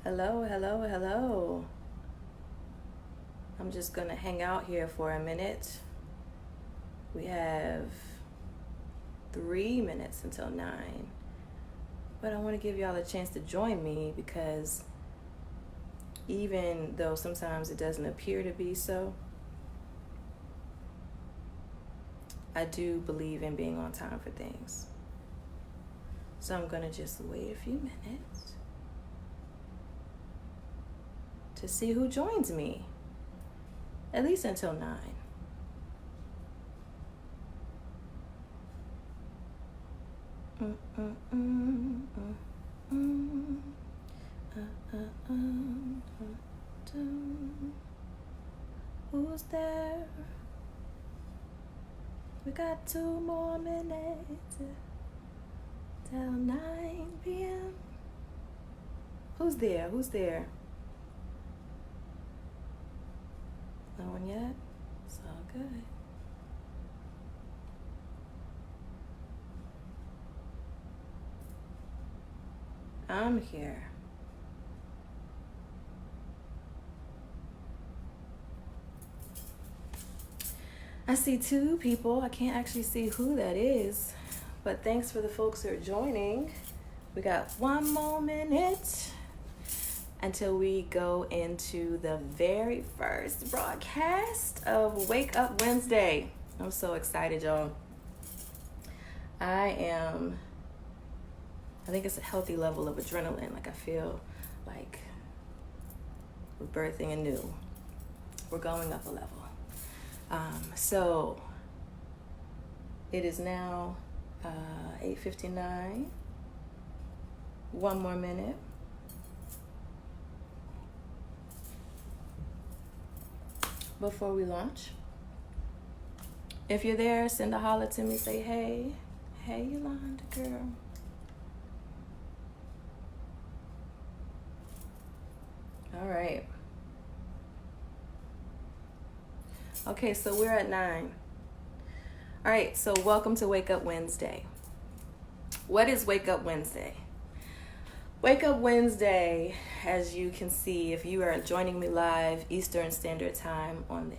Hello, hello, hello. I'm just going to hang out here for a minute. We have 3 minutes until 9. But I want to give y'all a chance to join me because even though sometimes it doesn't appear to be so, I do believe in being on time for things. So I'm going to just wait a few minutes to see who joins me, at least until 9. Who's there? We got 2 more minutes till 9 p.m. Who's there? Who's there? No one yet? It's all good. I'm here. I see 2 people. I can't actually see who that is, but thanks for the folks who are joining. We got 1 more minute until we go into the very first broadcast of Wake Up Wednesday. I'm so excited, y'all. I think it's a healthy level of adrenaline. Like I feel like we're birthing anew. We're going up a level. So it is now 8:59. 1 more minute. Before we launch. If you're there, send a holler to me. Say, hey. Hey, Yolanda, girl. All right. Okay, so we're at 9. All right, so welcome to Wake Up Wednesday. What is Wake Up Wednesday? Wake Up Wednesday, as you can see, if you are joining me live Eastern Standard Time on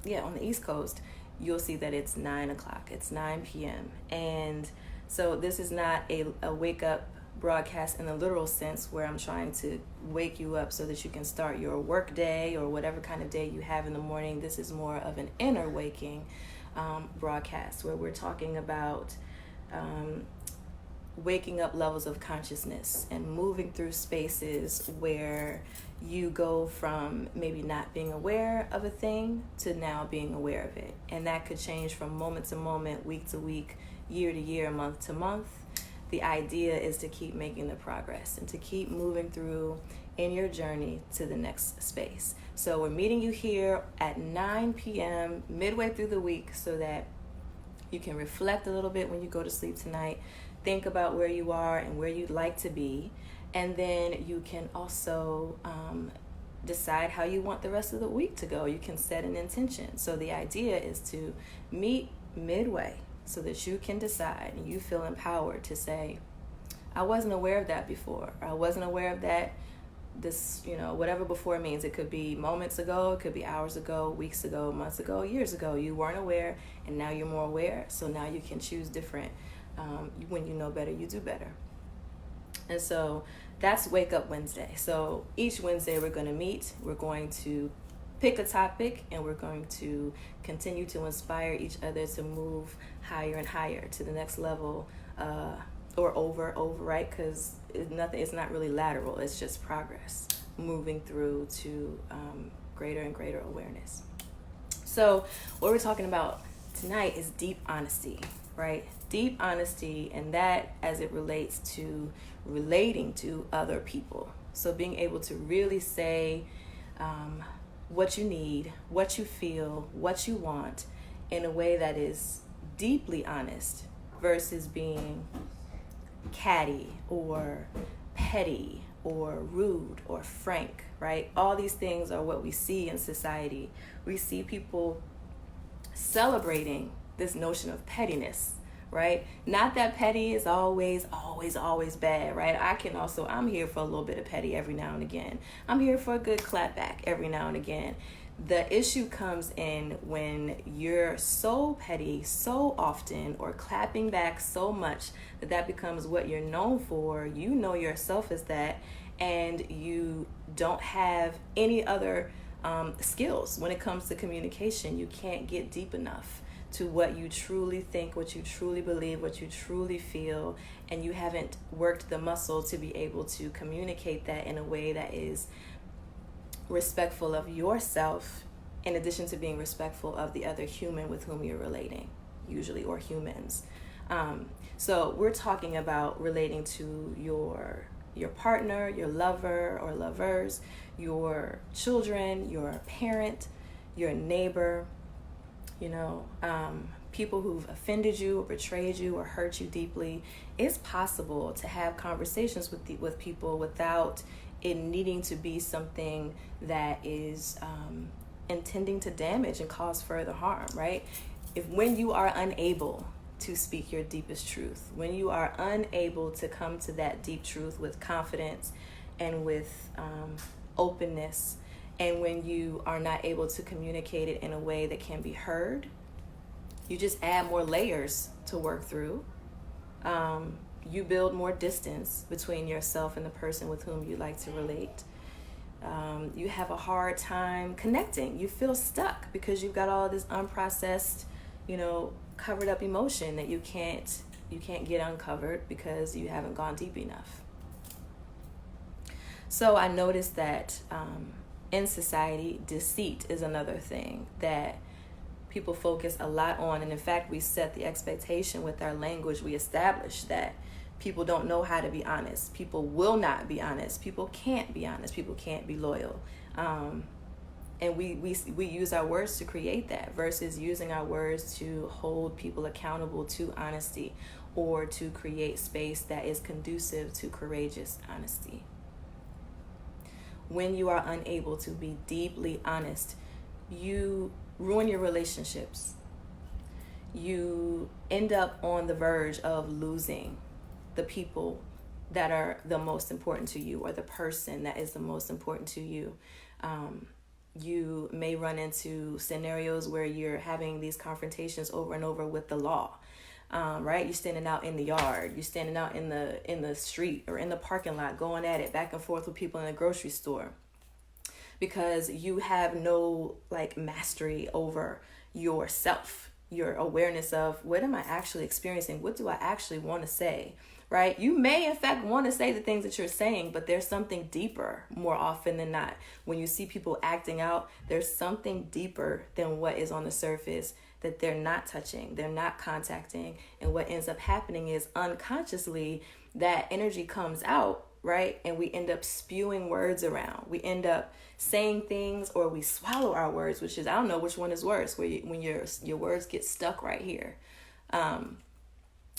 the East Coast, you'll see that it's 9 o'clock. It's 9 p.m. And so this is not a wake up broadcast in the literal sense where I'm trying to wake you up so that you can start your work day or whatever kind of day you have in the morning. This is more of an inner waking broadcast where we're talking about waking up levels of consciousness and moving through spaces where you go from maybe not being aware of a thing to now being aware of it. And that could change from moment to moment, week to week, year to year, month to month. The idea is to keep making the progress and to keep moving through in your journey to the next space. So we're meeting you here at 9 p.m. midway through the week so that you can reflect a little bit when you go to sleep tonight. Think about where you are and where you'd like to be. And then you can also decide how you want the rest of the week to go. You can set an intention. So the idea is to meet midway so that you can decide and you feel empowered to say, I wasn't aware of that before. Or I wasn't aware of that. This, whatever before means. It could be moments ago, it could be hours ago, weeks ago, months ago, years ago. You weren't aware and now you're more aware. So now you can choose different. When you know better, you do better. And so that's Wake Up Wednesday. So each Wednesday we're going to meet. We're going to pick a topic and we're going to continue to inspire each other to move higher and higher to the next level or over, right? Because it's not really lateral. It's just progress, moving through to greater and greater awareness. So what we're talking about tonight is deep honesty, right? Deep honesty, and that as it relates to relating to other people. So being able to really say what you need, what you feel, what you want in a way that is deeply honest versus being catty or petty or rude or frank, right? All these things are what we see in society. We see people celebrating this notion of pettiness, right? Not that petty is always, always, always bad, right? I'm here for a little bit of petty every now and again. I'm here for a good clap back every now and again. The issue comes in when you're so petty so often, or clapping back so much that becomes what you're known for. You know yourself as that, and you don't have any other skills when it comes to communication. You can't get deep enough to what you truly think, what you truly believe, what you truly feel, and you haven't worked the muscle to be able to communicate that in a way that is respectful of yourself, in addition to being respectful of the other human with whom you're relating, usually, or humans. So we're talking about relating to your partner, your lover or lovers, your children, your parent, your neighbor, people who've offended you or betrayed you or hurt you deeply. It's possible to have conversations with people without it needing to be something that is intending to damage and cause further harm, right? When you are unable to speak your deepest truth, when you are unable to come to that deep truth with confidence and with openness, and when you are not able to communicate it in a way that can be heard, you just add more layers to work through. You build more distance between yourself and the person with whom you like to relate. You have a hard time connecting. You feel stuck because you've got all this unprocessed, covered up emotion that you can't get uncovered because you haven't gone deep enough. So I noticed that in society, deceit is another thing that people focus a lot on. And in fact, we set the expectation with our language. We establish that people don't know how to be honest. People will not be honest. People can't be honest. People can't be loyal. And we use our words to create that versus using our words to hold people accountable to honesty, or to create space that is conducive to courageous honesty. When you are unable to be deeply honest, you ruin your relationships. You end up on the verge of losing the people that are the most important to you, or the person that is the most important to you. You may run into scenarios where you're having these confrontations over and over with the law, right? You're standing out in the yard, you're standing out in the street or in the parking lot, going at it back and forth with people in the grocery store, because you have no mastery over yourself, your awareness of, what am I actually experiencing? What do I actually want to say? Right? You may in fact want to say the things that you're saying, but there's something deeper more often than not. When you see people acting out, there's something deeper than what is on the surface that they're not touching, they're not contacting. And what ends up happening is unconsciously that energy comes out, right? And we end up spewing words around. We end up saying things, or we swallow our words, which is, I don't know which one is worse, when your words get stuck right here.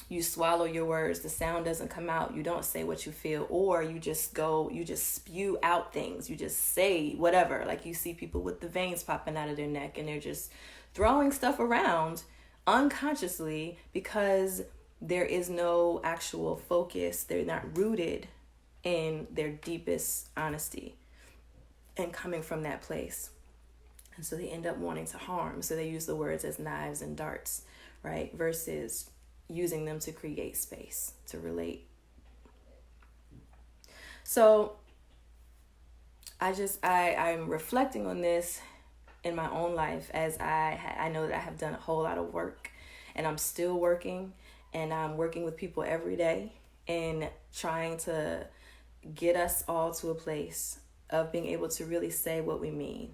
You swallow your words, the sound doesn't come out, you don't say what you feel, or you just spew out things, you just say whatever. Like, you see people with the veins popping out of their neck, and they're just throwing stuff around unconsciously because there is no actual focus. They're not rooted in their deepest honesty and coming from that place. And so they end up wanting to harm. So they use the words as knives and darts, right? Versus using them to create space, to relate. So I'm reflecting on this in my own life, as I know that I have done a whole lot of work, and I'm still working, and I'm working with people every day and trying to get us all to a place of being able to really say what we mean,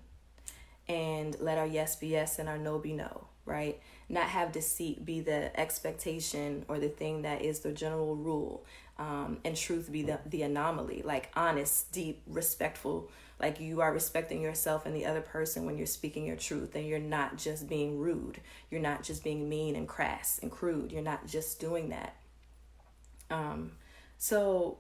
and let our yes be yes and our no be no, right? Not have deceit be the expectation or the thing that is the general rule, and truth be the anomaly. Like, honest, deep, respectful, like you are respecting yourself and the other person when you're speaking your truth, and you're not just being rude. You're not just being mean and crass and crude. You're not just doing that. So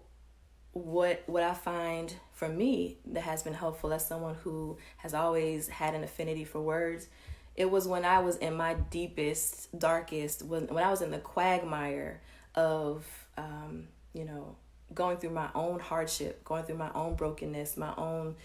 what I find for me that has been helpful as someone who has always had an affinity for words It was when I was in my deepest, darkest, when I was in the quagmire of, you know, going through my own hardship, going through my own brokenness, my own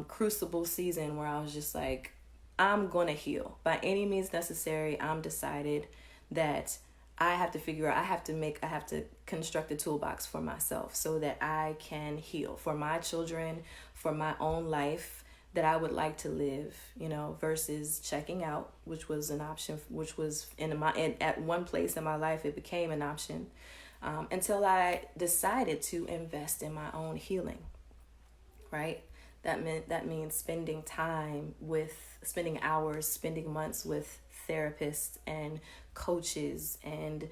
crucible season, where I was just like, I'm going to heal by any means necessary. I'm decided that I have to figure out, I have to construct a toolbox for myself so that I can heal for my children, for my own life that I would like to live, you know, versus checking out, which was an option, which was at one place in my life, it became an option, until I decided to invest in my own healing, right? That means spending hours, spending months with therapists and coaches and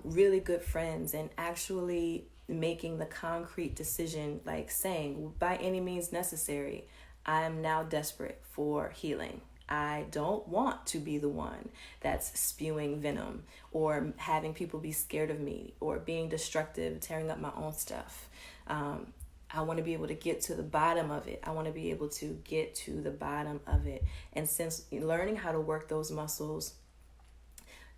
really good friends, and actually making the concrete decision, like saying, by any means necessary, I am now desperate for healing. I don't want to be the one that's spewing venom or having people be scared of me or being destructive, tearing up my own stuff. I want to be able to get to the bottom of it. And since learning how to work those muscles,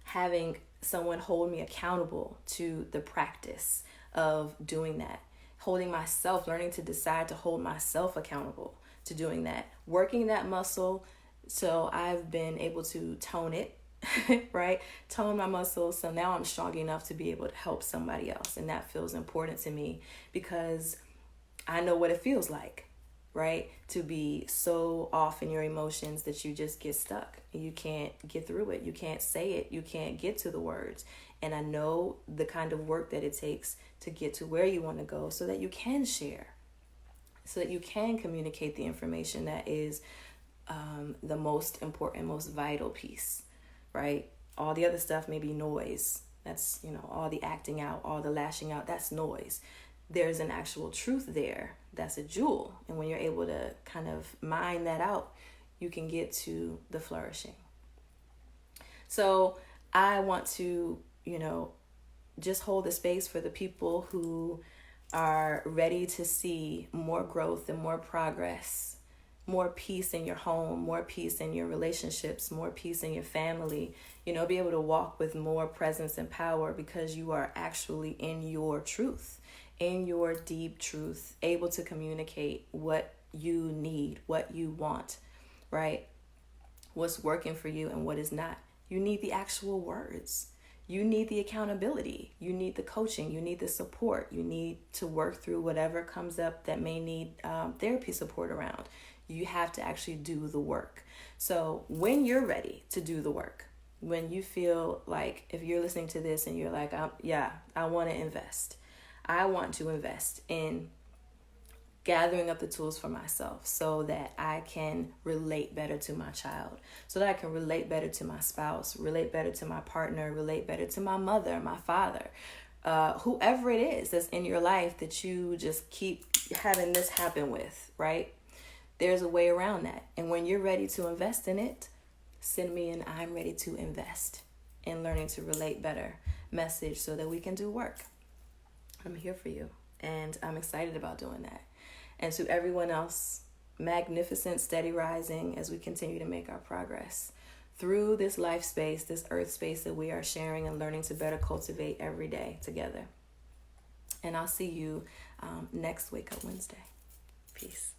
having someone hold me accountable to the practice of doing that, learning to decide to hold myself accountable to doing that, working that muscle. So I've been able to tone it, right? Tone my muscles. So now I'm strong enough to be able to help somebody else. And that feels important to me because I know what it feels like, right? To be so off in your emotions that you just get stuck. You can't get through it. You can't say it. You can't get to the words. And I know the kind of work that it takes to get to where you want to go so that you can share, so that you can communicate the information that is the most important, most vital piece, right? All the other stuff may be noise. That's, all the acting out, all the lashing out, that's noise. There's an actual truth there. That's a jewel. And when you're able to kind of mine that out, you can get to the flourishing. So I want to, just hold the space for the people who are ready to see more growth and more progress, more peace in your home, more peace in your relationships, more peace in your family, be able to walk with more presence and power because you are actually in your truth, in your deep truth, able to communicate what you need, what you want, right? What's working for you and what is not. You need the actual words. You need the accountability. You need the coaching. You need the support. You need to work through whatever comes up that may need therapy support around. You have to actually do the work. So when you're ready to do the work, when you feel like, if you're listening to this and you're like, I want to invest. I want to invest in gathering up the tools for myself so that I can relate better to my child, so that I can relate better to my spouse, relate better to my partner, relate better to my mother, my father, whoever it is that's in your life that you just keep having this happen with, right? There's a way around that. And when you're ready to invest in it, send me an I'm ready to invest in learning to relate better message so that we can do work. I'm here for you, and I'm excited about doing that. And to everyone else, magnificent, steady rising as we continue to make our progress through this life space, this earth space that we are sharing and learning to better cultivate every day together. And I'll see you next Wake Up Wednesday. Peace.